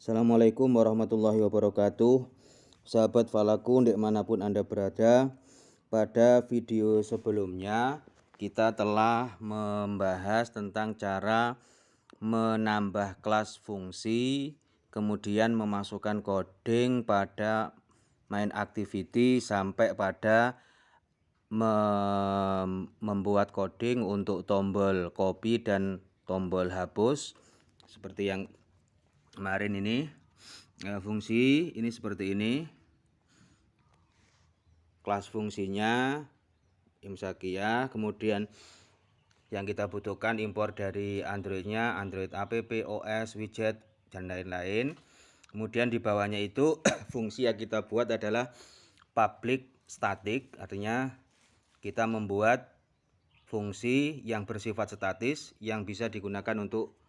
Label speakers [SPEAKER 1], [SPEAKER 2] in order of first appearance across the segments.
[SPEAKER 1] Assalamualaikum warahmatullahi wabarakatuh. Sahabat Falaku, dimanapun Anda berada, pada video sebelumnya kita telah membahas tentang cara menambah kelas fungsi, kemudian memasukkan coding pada main activity sampai pada membuat coding untuk tombol copy dan tombol hapus seperti yang kemarin ini. Fungsi ini seperti ini, kelas fungsinya imsakiyah. Kemudian yang kita butuhkan impor dari Androidnya, Android app, OS, widget, dan lain-lain. Kemudian di bawahnya itu fungsi yang kita buat adalah public static, artinya kita membuat fungsi yang bersifat statis yang bisa digunakan untuk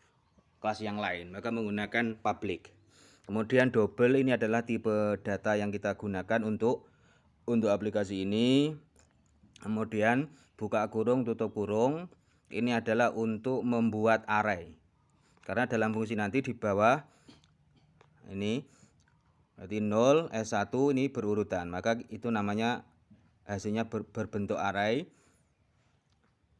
[SPEAKER 1] kelas yang lain, maka menggunakan public. Kemudian double ini adalah tipe data yang kita gunakan untuk aplikasi ini. Kemudian buka kurung, tutup kurung, ini adalah untuk membuat array. Karena dalam fungsi nanti di bawah ini berarti 0, S1 ini berurutan, maka itu namanya hasilnya berbentuk array.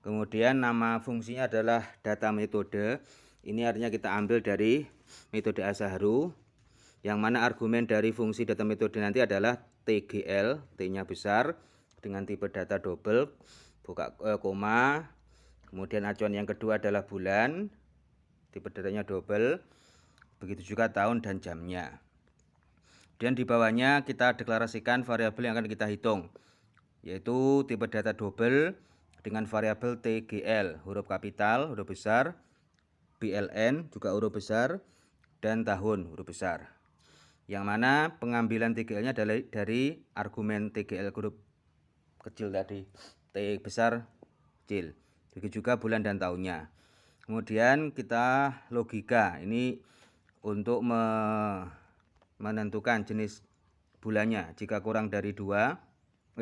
[SPEAKER 1] Kemudian nama fungsinya adalah data metode. Ini artinya kita ambil dari metode Azahru, yang mana argumen dari fungsi data metode nanti adalah TGL, T-nya besar, dengan tipe data double, buka koma. Kemudian acuan yang kedua adalah bulan, tipe datanya double, begitu juga tahun dan jamnya. Dan di bawahnya kita deklarasikan variabel yang akan kita hitung, yaitu tipe data double dengan variabel TGL, huruf kapital, huruf besar, BLN juga huruf besar, dan tahun huruf besar. Yang mana pengambilan TGL-nya dari argumen TGL huruf kecil tadi, T besar kecil. Begitu juga bulan dan tahunnya. Kemudian kita logika, ini untuk menentukan jenis bulannya. Jika kurang dari 3,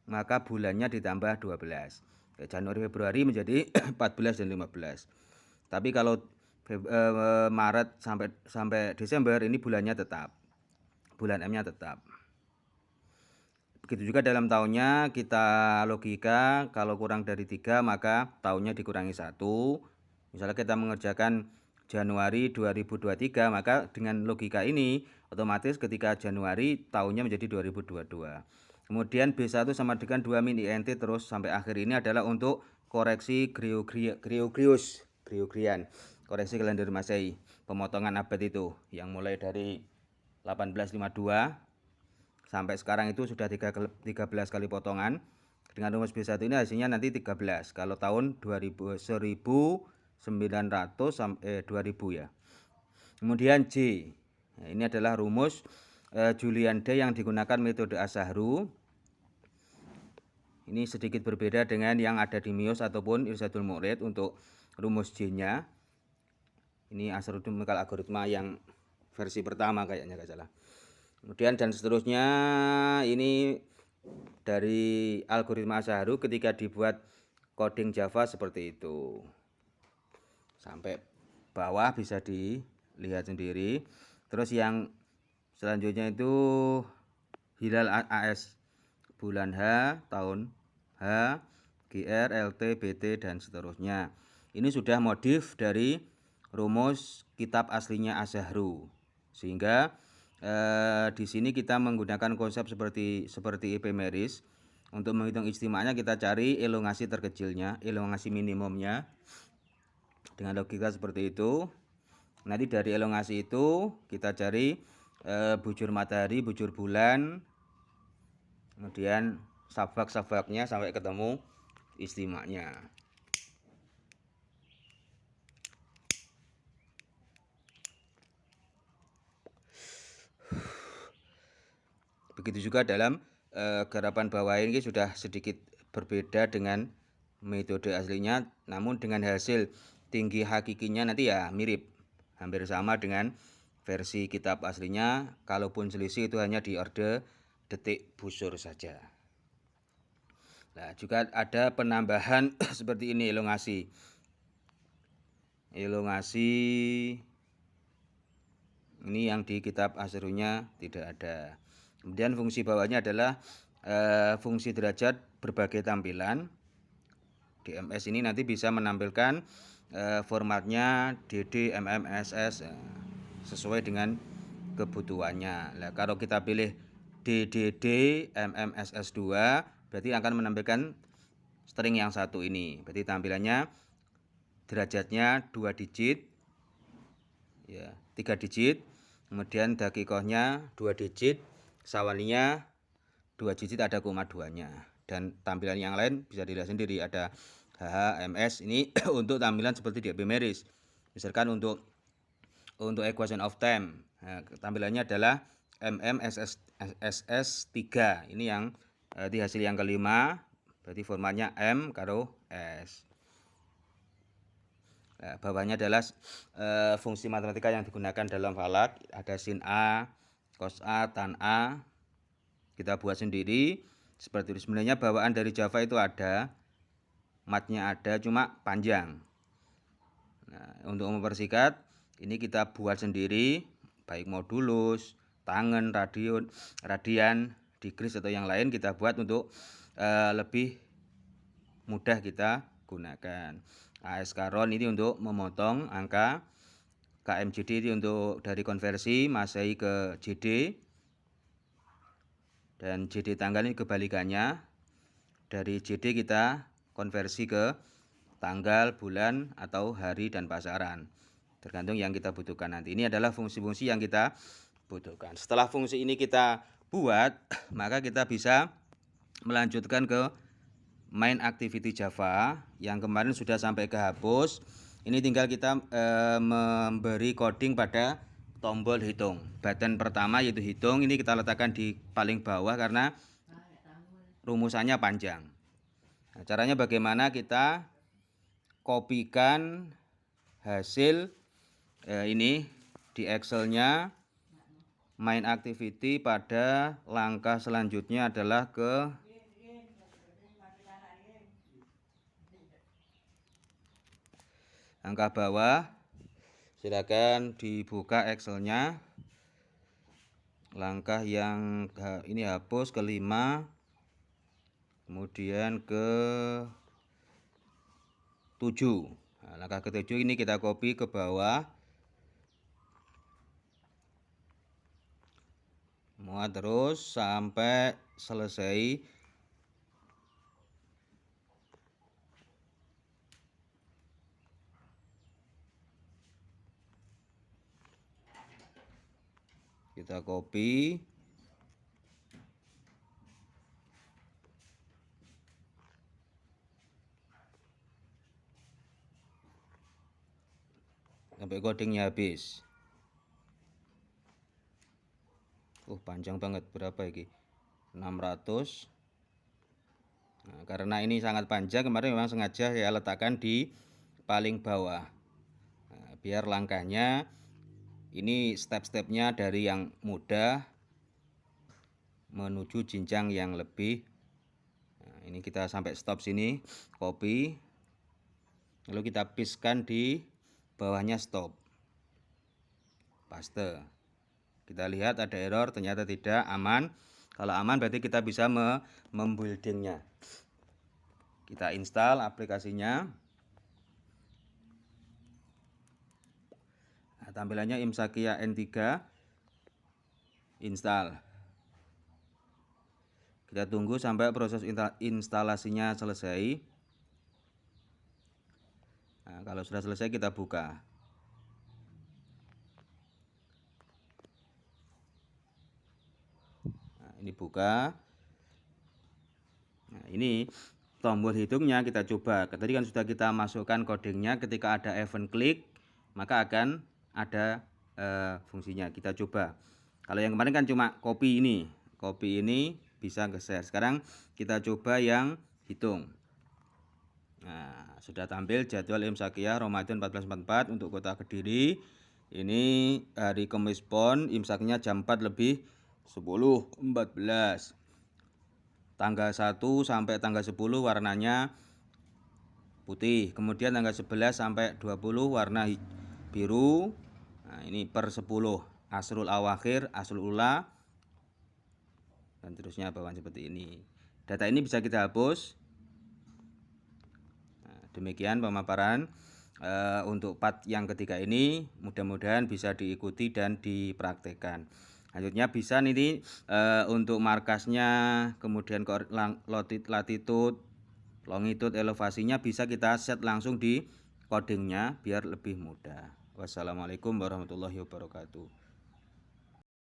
[SPEAKER 1] maka bulannya ditambah 12. Januari Februari menjadi 14 dan 15. Tapi kalau Maret sampai Desember ini bulannya tetap, bulan M-nya tetap. Begitu juga dalam tahunnya kita logika, kalau kurang dari 3 maka tahunnya dikurangi 1. Misalnya kita mengerjakan Januari 2023, maka dengan logika ini otomatis ketika Januari tahunnya menjadi 2022. Kemudian B1 sama dengan 2 min INT terus sampai akhir. Ini adalah untuk koreksi Gregorian, koreksi kalender Masehi, pemotongan abad itu yang mulai dari 1852 sampai sekarang itu sudah 13 kali potongan. Dengan rumus B1 ini hasilnya nanti 13 kalau tahun 1900 sampai 2000 ya. Kemudian J, nah, ini adalah rumus Julian Day yang digunakan metode Azahru. Ini sedikit berbeda dengan yang ada di MIOS ataupun Irsyadul Murid untuk rumus J-nya. Ini astronomical algoritma yang versi pertama kayaknya nggak salah. Kemudian dan seterusnya, ini dari algoritma Azahru ketika dibuat coding Java seperti itu. Sampai bawah bisa dilihat sendiri. Terus yang selanjutnya itu hilal AS, bulan H, tahun H, GR, LT, BT, dan seterusnya. Ini sudah modif dari rumus kitab aslinya Azahru. Sehingga di sini kita menggunakan konsep seperti epimeris. Untuk menghitung istimanya kita cari elongasi terkecilnya, elongasi minimumnya. Dengan logika seperti itu. Nanti dari elongasi itu kita cari bujur matahari, bujur bulan, kemudian sabak-sabaknya sampai ketemu istimanya. Begitu juga dalam garapan bawah ini sudah sedikit berbeda dengan metode aslinya, namun dengan hasil tinggi hakikinya nanti ya mirip, hampir sama dengan versi kitab aslinya. Kalaupun selisih itu hanya di orde detik busur saja. Nah, juga ada penambahan seperti ini, elongasi Ini yang di kitab Asrunya tidak ada. Kemudian fungsi bawahnya adalah fungsi derajat berbagai tampilan. Di MS ini nanti bisa menampilkan formatnya DD, MM, SS sesuai dengan kebutuhannya. Nah, kalau kita pilih DDD, MM, SS2 berarti akan menampilkan string yang satu ini. Berarti tampilannya derajatnya 2 digit, ya 3 digit, kemudian dakikohnya 2 digit, sawalinya 2 digit, ada koma 2-nya. Dan tampilan yang lain bisa dilihat sendiri, ada HHMS ini untuk tampilan seperti di Epimeris. Misalkan untuk equation of time, nah, tampilannya adalah MMSS3. Ini yang di hasil yang kelima, berarti formatnya M karo S. Nah, bawahnya adalah fungsi matematika yang digunakan dalam falak. Ada sin A, cos A, tan A. Kita buat sendiri seperti itu. Sebenarnya bawaan dari Java itu ada, matnya ada, cuma panjang. Nah, untuk mempersingkat ini kita buat sendiri, baik modulus, tangen, radian, digris atau yang lain kita buat untuk lebih mudah kita gunakan. AS Caron ini untuk memotong angka, KMJD ini untuk dari konversi Masehi ke JD, dan JD tanggal ini kebalikannya, dari JD kita konversi ke tanggal, bulan, atau hari dan pasaran, tergantung yang kita butuhkan nanti. Ini adalah fungsi-fungsi yang kita butuhkan. Setelah fungsi ini kita buat, maka kita bisa melanjutkan ke main activity Java yang kemarin sudah sampai kehapus. Ini tinggal kita memberi coding pada tombol hitung. Button pertama yaitu hitung, ini kita letakkan di paling bawah karena rumusannya panjang. Nah, caranya bagaimana? Kita kopikan hasil ini di Excelnya, main activity, pada langkah selanjutnya adalah ke angka bawah. Silakan dibuka Excelnya. Langkah yang ini hapus kelima, kemudian ke 7. Nah, langkah ke-7 ini kita copy ke bawah, muat terus sampai selesai. Kita copy, sampai codingnya habis. Panjang banget, berapa ini? 600. Nah, karena ini sangat panjang, kemarin memang sengaja saya letakkan di paling bawah. Nah, biar langkahnya ini step-stepnya dari yang mudah menuju jenjang yang lebih. Nah, ini kita sampai stop sini, copy, lalu kita pastekan di bawahnya stop, paste. Kita lihat ada error, ternyata tidak, aman. Kalau aman berarti kita bisa membuildingnya. Kita install aplikasinya. Nah, tampilannya Imsakia N3 install. Kita tunggu sampai proses instalasinya selesai. Nah, kalau sudah selesai kita buka. Nah, ini buka. Nah, ini tombol hitungnya kita coba. Tadi kan sudah kita masukkan codingnya, ketika ada event klik maka akan ada fungsinya. Kita coba. Kalau yang kemarin kan cuma copy ini bisa geser. Sekarang kita coba yang hitung. Nah, sudah tampil jadwal Imsakia Ramadan 1444 untuk Kota Kediri. Ini hari Kamis Pon, imsaknya jam 4 lebih 10.14. Tanggal 1 sampai tanggal 10 warnanya putih. Kemudian tanggal 11 sampai 20 warna biru. Nah, ini per 10. asrul awakhir, asrul ula, dan terusnya bawaan seperti ini. Data ini bisa kita hapus. Nah, demikian pemaparan untuk part yang ketiga ini, mudah-mudahan bisa diikuti dan dipraktekkan. Selanjutnya bisa nih untuk markasnya, kemudian latitude, longitude, elevasinya bisa kita set langsung di codingnya biar lebih mudah. Wassalamualaikum warahmatullahi wabarakatuh.